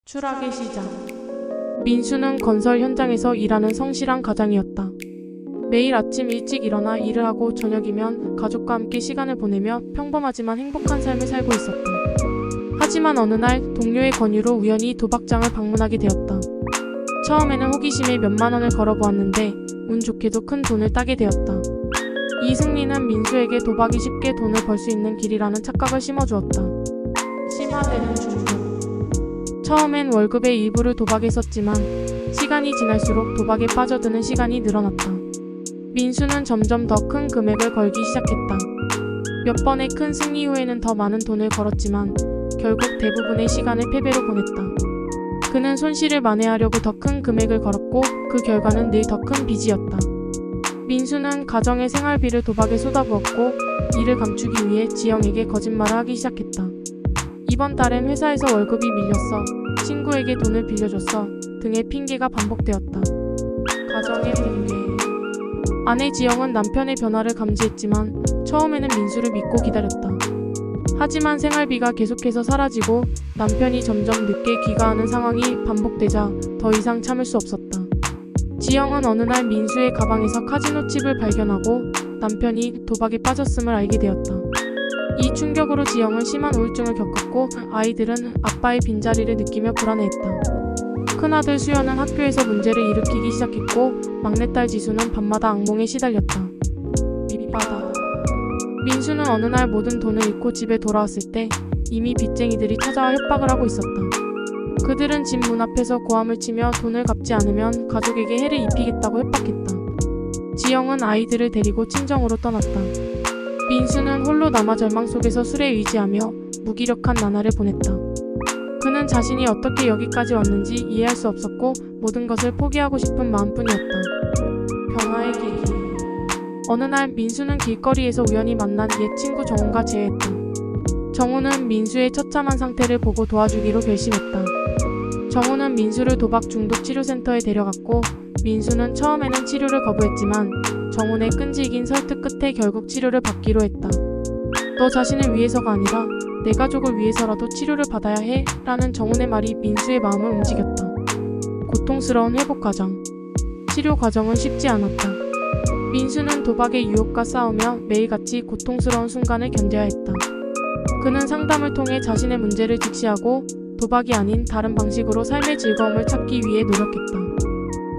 추락의 시작. 민수는 건설 현장에서 일하는 성실한 가장이었다. 매일 아침 일찍 일어나 일을 하고 저녁이면 가족과 함께 시간을 보내며 평범하지만 행복한 삶을 살고 있었다. 하지만 어느 날 동료의 권유로 우연히 도박장을 방문하게 되었다. 처음에는 호기심에 몇만 원을 걸어보았는데 운 좋게도 큰 돈을 따게 되었다. 이 승리는 민수에게 도박이 쉽게 돈을 벌 수 있는 길이라는 착각을 심어주었다. 심화되는 중독. 처음엔 월급의 일부를 도박에 썼지만 시간이 지날수록 도박에 빠져드는 시간이 늘어났다. 민수는 점점 더 큰 금액을 걸기 시작했다. 몇 번의 큰 승리 후에는 더 많은 돈을 걸었지만 결국 대부분의 시간을 패배로 보냈다. 그는 손실을 만회하려고 더 큰 금액을 걸었고 그 결과는 늘 더 큰 빚이었다. 민수는 가정의 생활비를 도박에 쏟아부었고 이를 감추기 위해 지영에게 거짓말을 하기 시작했다. 이번 달엔 회사에서 월급이 밀렸어, 친구에게 돈을 빌려줬어 등의 핑계가 반복되었다. 가정의 붕괴. 아내 지영은 남편의 변화를 감지했지만 처음에는 민수를 믿고 기다렸다. 하지만 생활비가 계속해서 사라지고 남편이 점점 늦게 귀가하는 상황이 반복되자 더 이상 참을 수 없었다. 지영은 어느 날 민수의 가방에서 카지노 칩을 발견하고 남편이 도박에 빠졌음을 알게 되었다. 이 충격으로 지영은 심한 우울증을 겪었고 아이들은 아빠의 빈자리를 느끼며 불안해했다. 큰아들 수연은 학교에서 문제를 일으키기 시작했고 막내딸 지수는 밤마다 악몽에 시달렸다. 밑바닥. 민수는 어느 날 모든 돈을 잃고 집에 돌아왔을 때 이미 빚쟁이들이 찾아와 협박을 하고 있었다. 그들은 집 문 앞에서 고함을 치며 돈을 갚지 않으면 가족에게 해를 입히겠다고 협박했다. 지영은 아이들을 데리고 친정으로 떠났다. 민수는 홀로 남아 절망 속에서 술에 의지하며 무기력한 나날을 보냈다. 그는 자신이 어떻게 여기까지 왔는지 이해할 수 없었고 모든 것을 포기하고 싶은 마음뿐이었다. 변화의 계기. 어느 날 민수는 길거리에서 우연히 만난 옛 친구 정훈과 재회했다. 정훈은 민수의 처참한 상태를 보고 도와주기로 결심했다. 정훈은 민수를 도박 중독 치료센터에 데려갔고 민수는 처음에는 치료를 거부했지만 정훈의 끈질긴 설득 끝에 결국 치료를 받기로 했다. 너 자신을 위해서가 아니라 내 가족을 위해서라도 치료를 받아야 해 라는 정훈의 말이 민수의 마음을 움직였다. 고통스러운 회복 과정. 치료 과정은 쉽지 않았다. 민수는 도박의 유혹과 싸우며 매일같이 고통스러운 순간을 견뎌야 했다. 그는 상담을 통해 자신의 문제를 직시하고 도박이 아닌 다른 방식으로 삶의 즐거움을 찾기 위해 노력했다.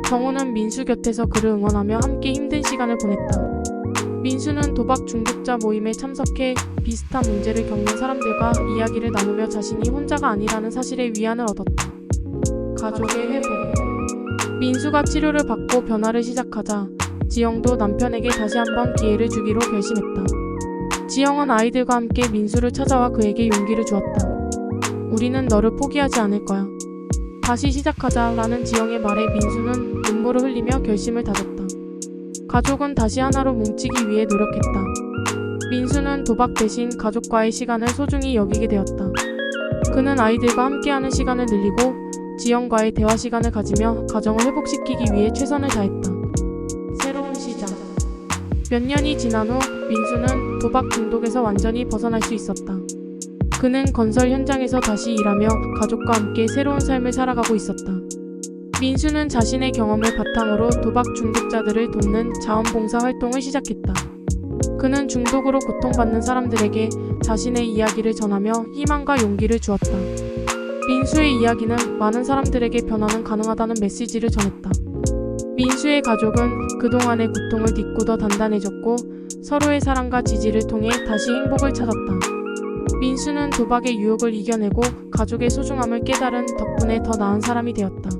정훈은 민수 곁에서 그를 응원하며 함께 힘든 시간을 보냈다. 민수는 도박 중독자 모임에 참석해 비슷한 문제를 겪는 사람들과 이야기를 나누며 자신이 혼자가 아니라는 사실에 위안을 얻었다. 가족의 회복. 민수가 치료를 받고 변화를 시작하자 지영도 남편에게 다시 한번 기회를 주기로 결심했다. 지영은 아이들과 함께 민수를 찾아와 그에게 용기를 주었다. 우리는 너를 포기하지 않을 거야. 다시 시작하자 라는 지영의 말에 민수는 눈물을 흘리며 결심을 다졌다. 가족은 다시 하나로 뭉치기 위해 노력했다. 민수는 도박 대신 가족과의 시간을 소중히 여기게 되었다. 그는 아이들과 함께하는 시간을 늘리고 지영과의 대화 시간을 가지며 가정을 회복시키기 위해 최선을 다했다. 새로운 시작. 몇 년이 지난 후 민수는 도박 중독에서 완전히 벗어날 수 있었다. 그는 건설 현장에서 다시 일하며 가족과 함께 새로운 삶을 살아가고 있었다. 민수는 자신의 경험을 바탕으로 도박 중독자들을 돕는 자원봉사 활동을 시작했다. 그는 중독으로 고통받는 사람들에게 자신의 이야기를 전하며 희망과 용기를 주었다. 민수의 이야기는 많은 사람들에게 변화는 가능하다는 메시지를 전했다. 민수의 가족은 그동안의 고통을 딛고 더 단단해졌고 서로의 사랑과 지지를 통해 다시 행복을 찾았다. 민수는 도박의 유혹을 이겨내고 가족의 소중함을 깨달은 덕분에 더 나은 사람이 되었다.